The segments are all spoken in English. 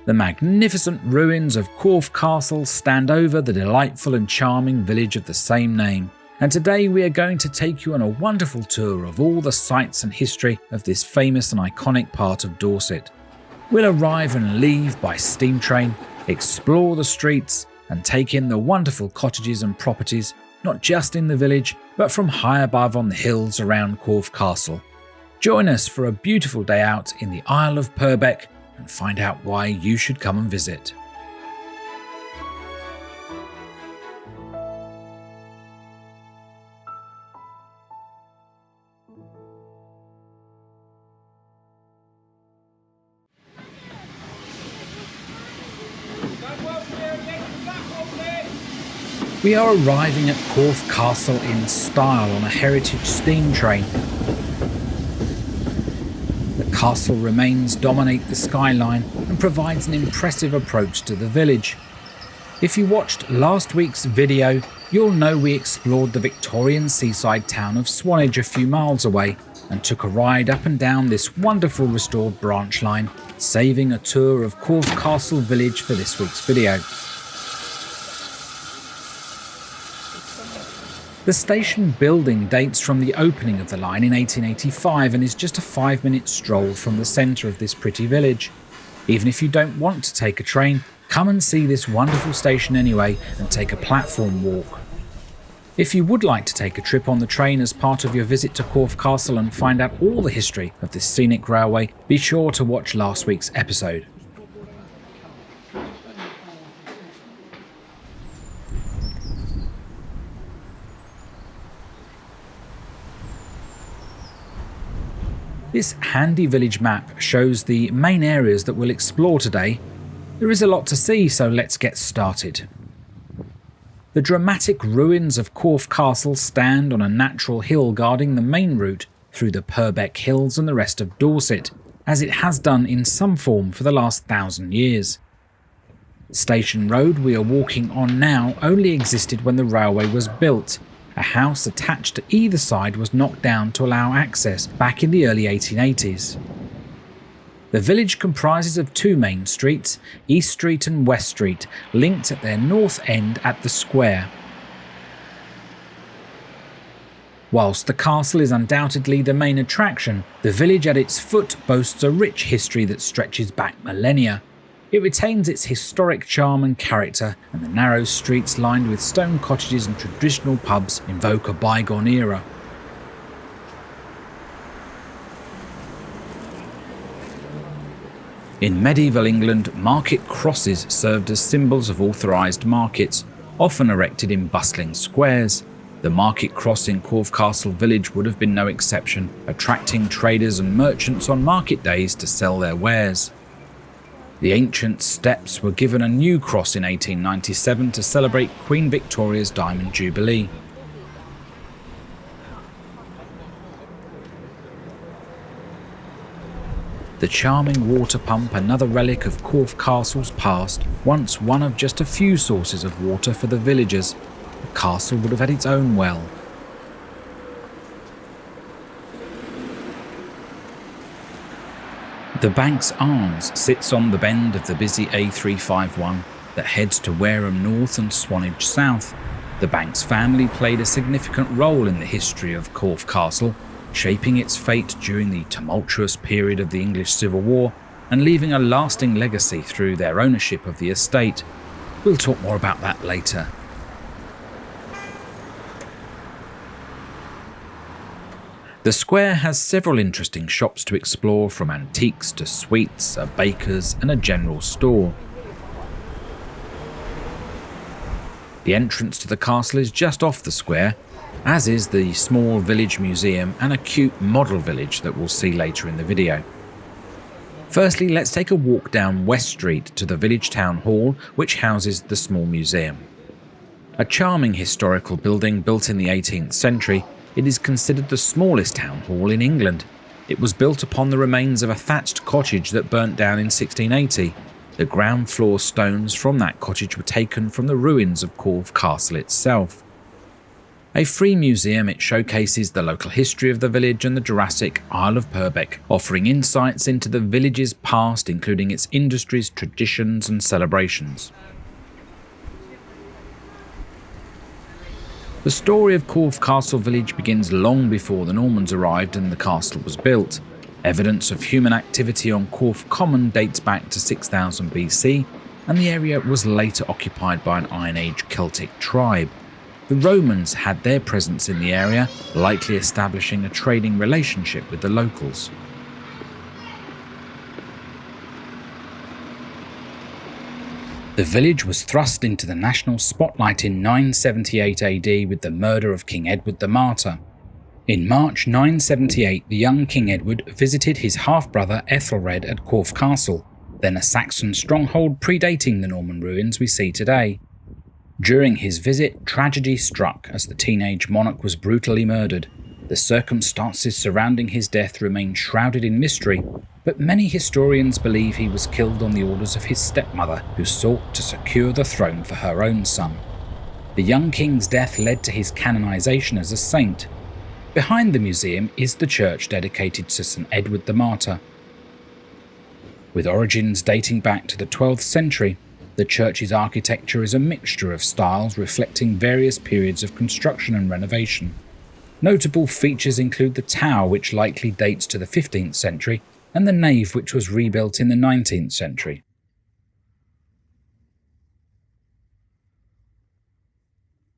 The magnificent ruins of Corfe Castle stand over the delightful and charming village of the same name, and today we are going to take you on a wonderful tour of all the sights and history of this famous and iconic part of Dorset. We'll arrive and leave by steam train, explore the streets, and take in the wonderful cottages and properties, not just in the village, but from high above on the hills around Corfe Castle. Join us for a beautiful day out in the Isle of Purbeck and find out why you should come and visit. We are arriving at Corfe Castle in style on a heritage steam train. The castle remains dominate the skyline and provides an impressive approach to the village. If you watched last week's video, you'll know we explored the Victorian seaside town of Swanage a few miles away and took a ride up and down this wonderful restored branch line, saving a tour of Corfe Castle village for this week's video. The station building dates from the opening of the line in 1885 and is just a 5-minute stroll from the centre of this pretty village. Even if you don't want to take a train, come and see this wonderful station anyway and take a platform walk. If you would like to take a trip on the train as part of your visit to Corfe Castle and find out all the history of this scenic railway, be sure to watch last week's episode. This handy village map shows the main areas that we'll explore today. There is a lot to see, so let's get started. The dramatic ruins of Corfe Castle stand on a natural hill guarding the main route through the Purbeck Hills and the rest of Dorset, as it has done in some form for the last 1,000 years. Station Road we are walking on now only existed when the railway was built. A house attached to either side was knocked down to allow access back in the early 1880s. The village comprises of two main streets, East Street and West Street, linked at their north end at the square. Whilst the castle is undoubtedly the main attraction, the village at its foot boasts a rich history that stretches back millennia. It retains its historic charm and character, and the narrow streets lined with stone cottages and traditional pubs invoke a bygone era. In medieval England, market crosses served as symbols of authorised markets, often erected in bustling squares. The market cross in Corfe Castle village would have been no exception, attracting traders and merchants on market days to sell their wares. The ancient steps were given a new cross in 1897 to celebrate Queen Victoria's Diamond Jubilee. The charming water pump, another relic of Corfe Castle's past, once one of just a few sources of water for the villagers. The castle would have had its own well. The Bank's Arms sits on the bend of the busy A351 that heads to Wareham North and Swanage South. The Banks family played a significant role in the history of Corfe Castle, shaping its fate during the tumultuous period of the English Civil War and leaving a lasting legacy through their ownership of the estate. We'll talk more about that later. The square has several interesting shops to explore, from antiques to sweets, a baker's and a general store. The entrance to the castle is just off the square, as is the small village museum and a cute model village that we'll see later in the video. Firstly, let's take a walk down West Street to the village town hall, which houses the small museum. A charming historical building built in the 18th century, it is considered the smallest town hall in England. It was built upon the remains of a thatched cottage that burnt down in 1680. The ground floor stones from that cottage were taken from the ruins of Corfe Castle itself. A free museum, it showcases the local history of the village and the Jurassic Isle of Purbeck, offering insights into the village's past, including its industries, traditions and celebrations. The story of Corfe Castle village begins long before the Normans arrived and the castle was built. Evidence of human activity on Corfe Common dates back to 6000 BC, and the area was later occupied by an Iron Age Celtic tribe. The Romans had their presence in the area, likely establishing a trading relationship with the locals. The village was thrust into the national spotlight in 978 AD with the murder of King Edward the Martyr. In March 978, the young King Edward visited his half-brother Ethelred at Corfe Castle, then a Saxon stronghold predating the Norman ruins we see today. During his visit, tragedy struck as the teenage monarch was brutally murdered. The circumstances surrounding his death remain shrouded in mystery, but many historians believe he was killed on the orders of his stepmother, who sought to secure the throne for her own son. The young king's death led to his canonization as a saint. Behind the museum is the church dedicated to St. Edward the Martyr. With origins dating back to the 12th century, the church's architecture is a mixture of styles reflecting various periods of construction and renovation. Notable features include the tower, which likely dates to the 15th century, and the nave, which was rebuilt in the 19th century.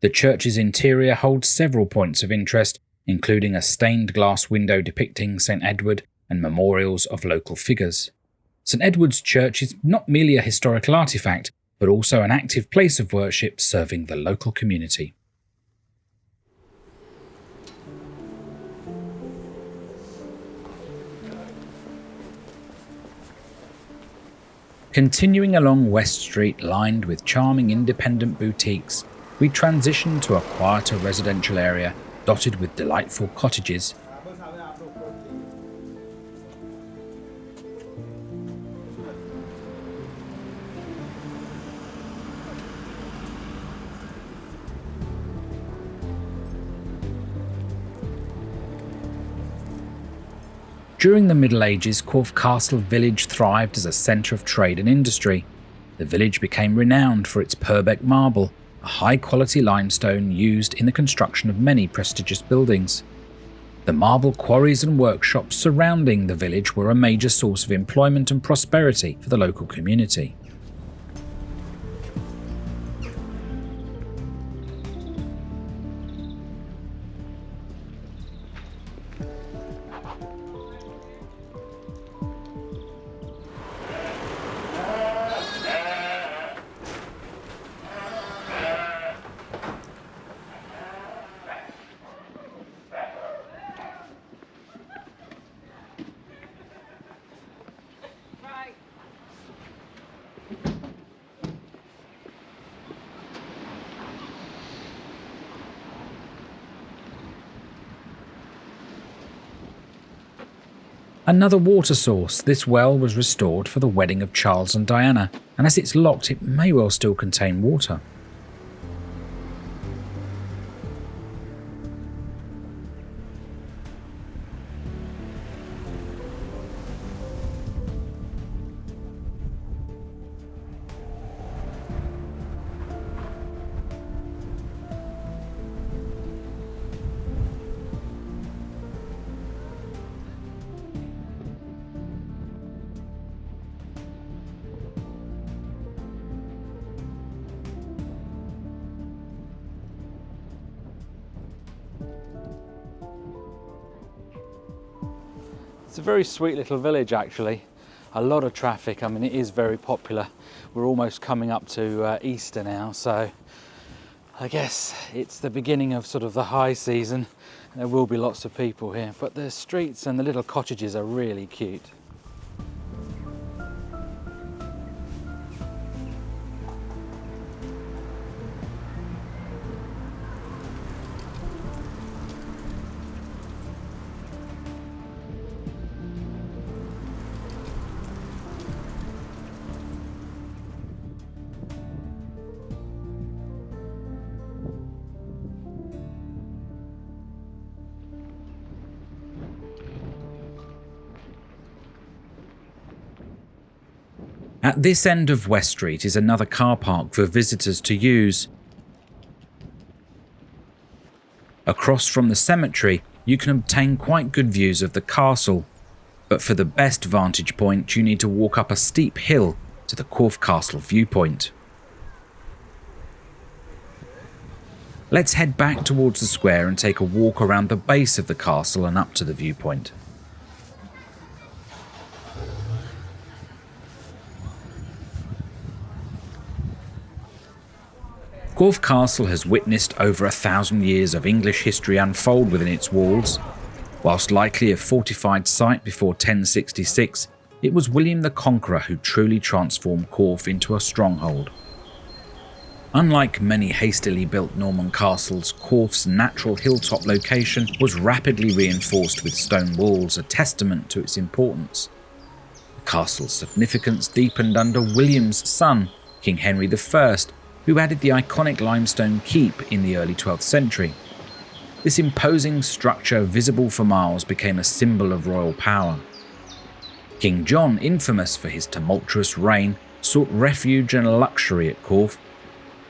The church's interior holds several points of interest, including a stained glass window depicting St. Edward and memorials of local figures. St. Edward's Church is not merely a historical artifact, but also an active place of worship serving the local community. Continuing along West Street, lined with charming independent boutiques, we transition to a quieter residential area dotted with delightful cottages. During the Middle Ages, Corfe Castle village thrived as a centre of trade and industry. The village became renowned for its Purbeck marble, a high-quality limestone used in the construction of many prestigious buildings. The marble quarries and workshops surrounding the village were a major source of employment and prosperity for the local community. Another water source, this well was restored for the wedding of Charles and Diana, and as it's locked, it may well still contain water. It's a very sweet little village actually. A lot of traffic, I mean it is very popular. We're almost coming up to Easter now, so I guess it's the beginning of sort of the high season. There will be lots of people here, but the streets and the little cottages are really cute. At this end of West Street is another car park for visitors to use. Across from the cemetery, you can obtain quite good views of the castle, but for the best vantage point you need to walk up a steep hill to the Corfe Castle viewpoint. Let's head back towards the square and take a walk around the base of the castle and up to the viewpoint. Corfe Castle has witnessed over 1,000 years of English history unfold within its walls. Whilst likely a fortified site before 1066, it was William the Conqueror who truly transformed Corfe into a stronghold. Unlike many hastily built Norman castles, Corfe's natural hilltop location was rapidly reinforced with stone walls, a testament to its importance. The castle's significance deepened under William's son, King Henry I, who added the iconic limestone keep in the early 12th century. This imposing structure, visible for miles, became a symbol of royal power. King John, infamous for his tumultuous reign, sought refuge and luxury at Corfe.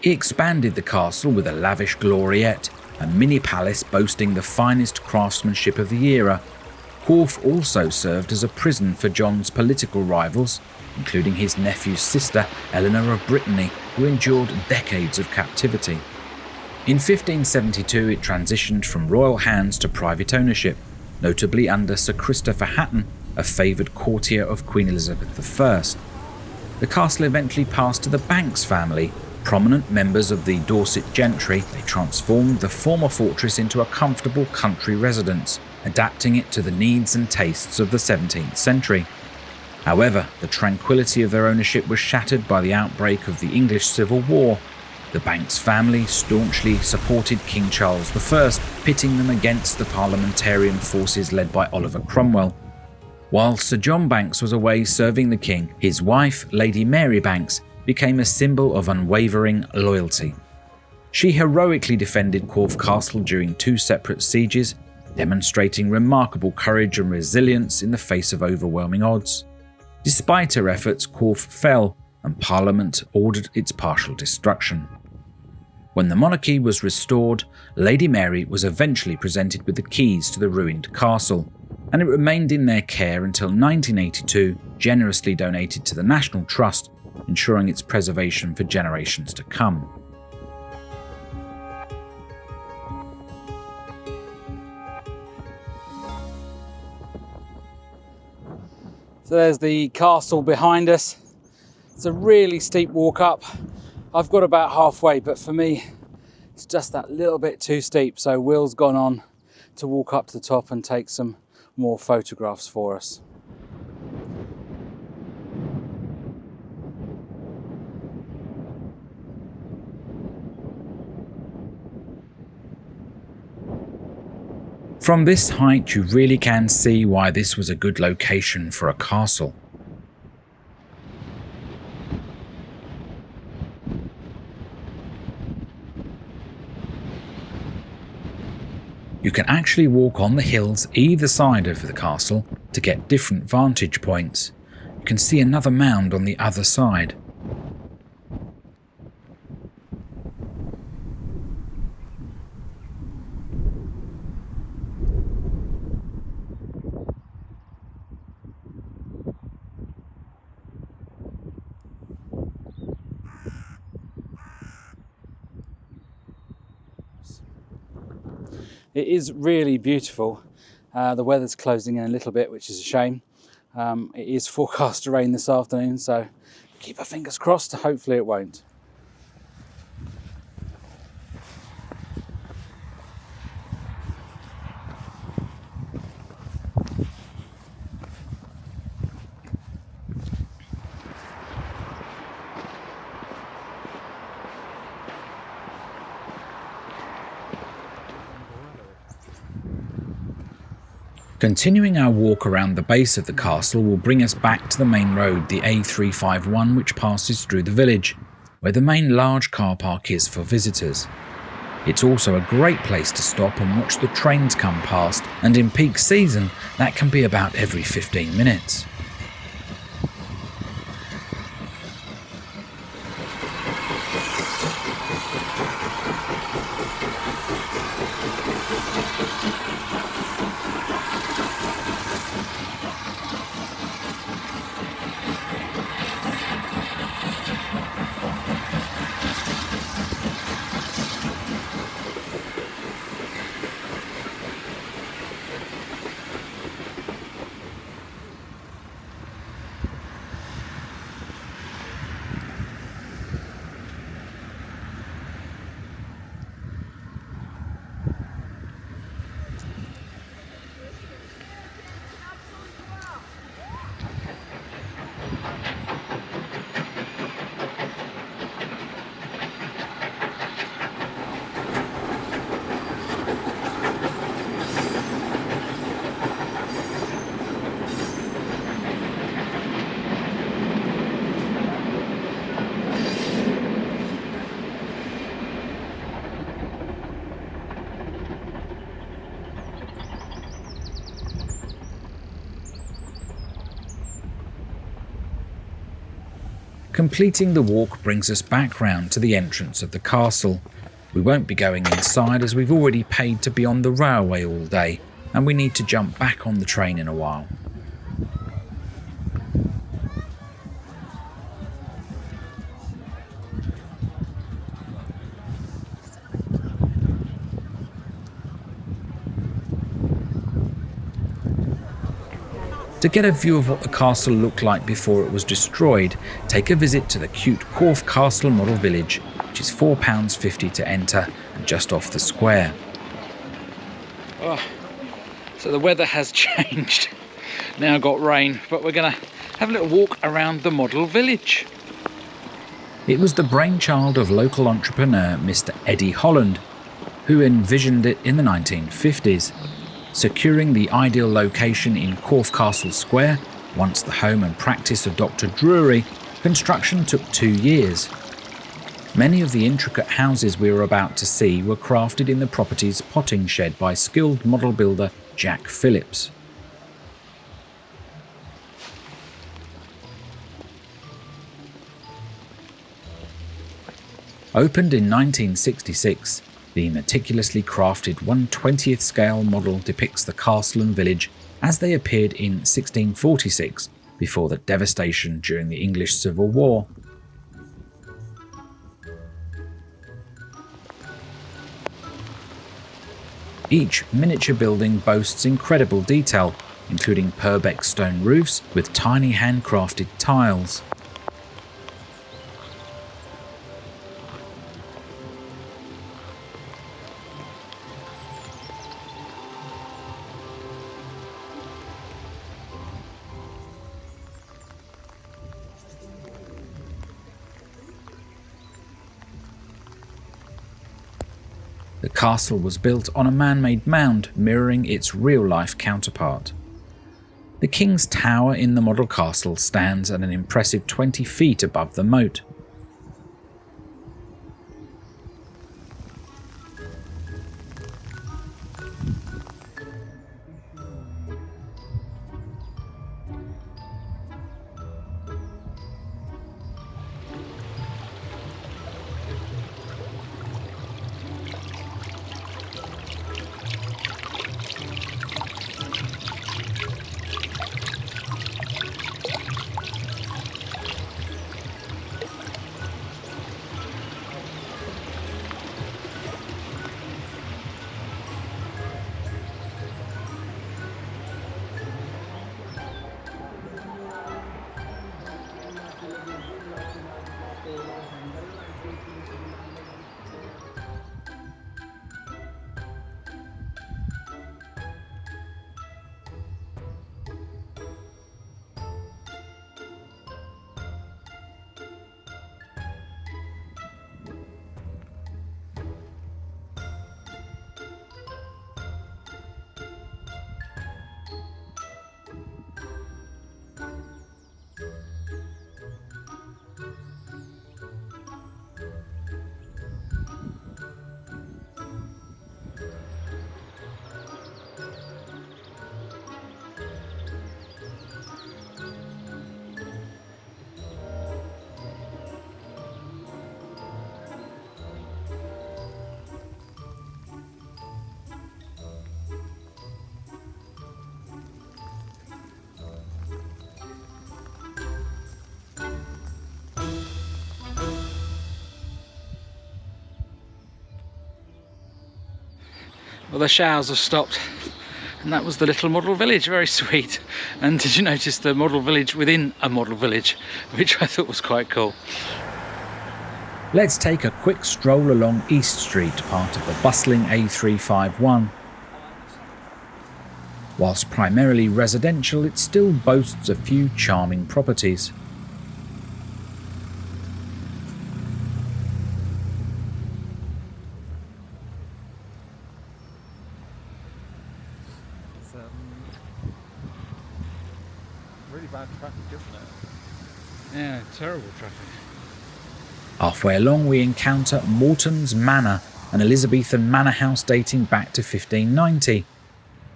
He expanded the castle with a lavish gloriette, a mini palace boasting the finest craftsmanship of the era. Corfe also served as a prison for John's political rivals, including his nephew's sister, Eleanor of Brittany, who endured decades of captivity. In 1572, it transitioned from royal hands to private ownership, notably under Sir Christopher Hatton, a favoured courtier of Queen Elizabeth I. The castle eventually passed to the Banks family, prominent members of the Dorset gentry. They transformed the former fortress into a comfortable country residence, adapting it to the needs and tastes of the 17th century. However, the tranquility of their ownership was shattered by the outbreak of the English Civil War. The Banks family staunchly supported King Charles I, pitting them against the parliamentarian forces led by Oliver Cromwell. While Sir John Banks was away serving the king, his wife, Lady Mary Banks, became a symbol of unwavering loyalty. She heroically defended Corfe Castle during 2 separate sieges, demonstrating remarkable courage and resilience in the face of overwhelming odds. Despite her efforts, Corfe fell, and Parliament ordered its partial destruction. When the monarchy was restored, Lady Mary was eventually presented with the keys to the ruined castle, and it remained in their care until 1982, generously donated to the National Trust, ensuring its preservation for generations to come. So there's the castle behind us. It's a really steep walk up. I've got about halfway, but for me, it's just that little bit too steep. So Will's gone on to walk up to the top and take some more photographs for us. From this height, you really can see why this was a good location for a castle. You can actually walk on the hills either side of the castle to get different vantage points. You can see another mound on the other side. It is really beautiful. The weather's closing in a little bit, which is a shame. It is forecast to rain this afternoon, so keep our fingers crossed. Hopefully it won't. Continuing our walk around the base of the castle will bring us back to the main road, the A351, which passes through the village, where the main large car park is for visitors. It's also a great place to stop and watch the trains come past, and in peak season, that can be about every 15 minutes. Completing the walk brings us back round to the entrance of the castle. We won't be going inside as we've already paid to be on the railway all day, and we need to jump back on the train in a while. To get a view of what the castle looked like before it was destroyed, take a visit to the cute Corfe Castle Model Village, which is £4.50 to enter and just off the square. Oh, so the weather has changed. Now got rain, but we're going to have a little walk around the model village. It was the brainchild of local entrepreneur Mr. Eddie Holland, who envisioned it in the 1950s. Securing the ideal location in Corfe Castle Square, once the home and practice of Dr. Drury, construction took 2 years. Many of the intricate houses we were about to see were crafted in the property's potting shed by skilled model builder Jack Phillips. Opened in 1966, the meticulously crafted 1/20th scale model depicts the castle and village as they appeared in 1646, before the devastation during the English Civil War. Each miniature building boasts incredible detail, including Purbeck stone roofs with tiny handcrafted tiles. The castle was built on a man-made mound mirroring its real-life counterpart. The King's Tower in the model castle stands at an impressive 20 feet above the moat. Well, the showers have stopped, and that was the little model village. Very sweet. And did you notice the model village within a model village, which I thought was quite cool. Let's take a quick stroll along East Street, part of the bustling A351. Whilst primarily residential, it still boasts a few charming properties. Really bad traffic, isn't it? Yeah, terrible traffic. Halfway along we encounter Morton's Manor, an Elizabethan manor house dating back to 1590.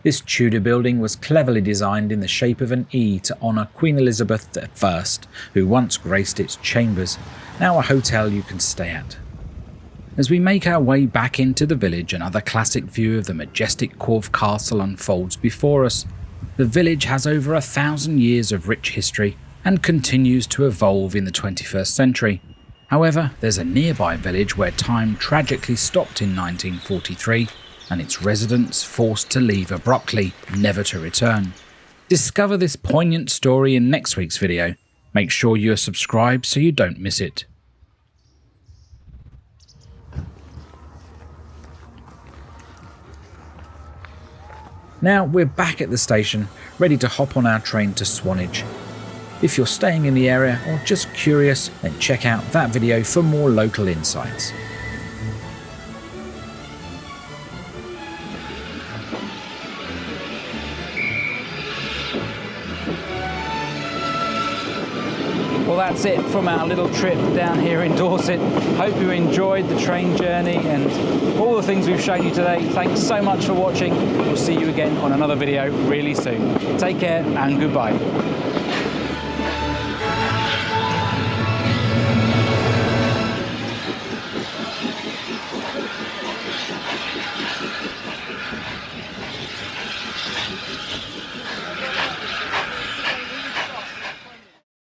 This Tudor building was cleverly designed in the shape of an E to honour Queen Elizabeth I, who once graced its chambers, now a hotel you can stay at. As we make our way back into the village, another classic view of the majestic Corfe Castle unfolds before us. The village has over 1,000 years of rich history and continues to evolve in the 21st century. However, there's a nearby village where time tragically stopped in 1943 and its residents forced to leave abruptly, never to return. Discover this poignant story in next week's video. Make sure you're subscribed so you don't miss it. Now we're back at the station, ready to hop on our train to Swanage. If you're staying in the area or just curious, then check out that video for more local insights. Well, that's it from our little trip down here in Dorset. Hope you enjoyed the train journey and all the things we've shown you today. Thanks so much for watching. We'll see you again on another video really soon. Take care and goodbye.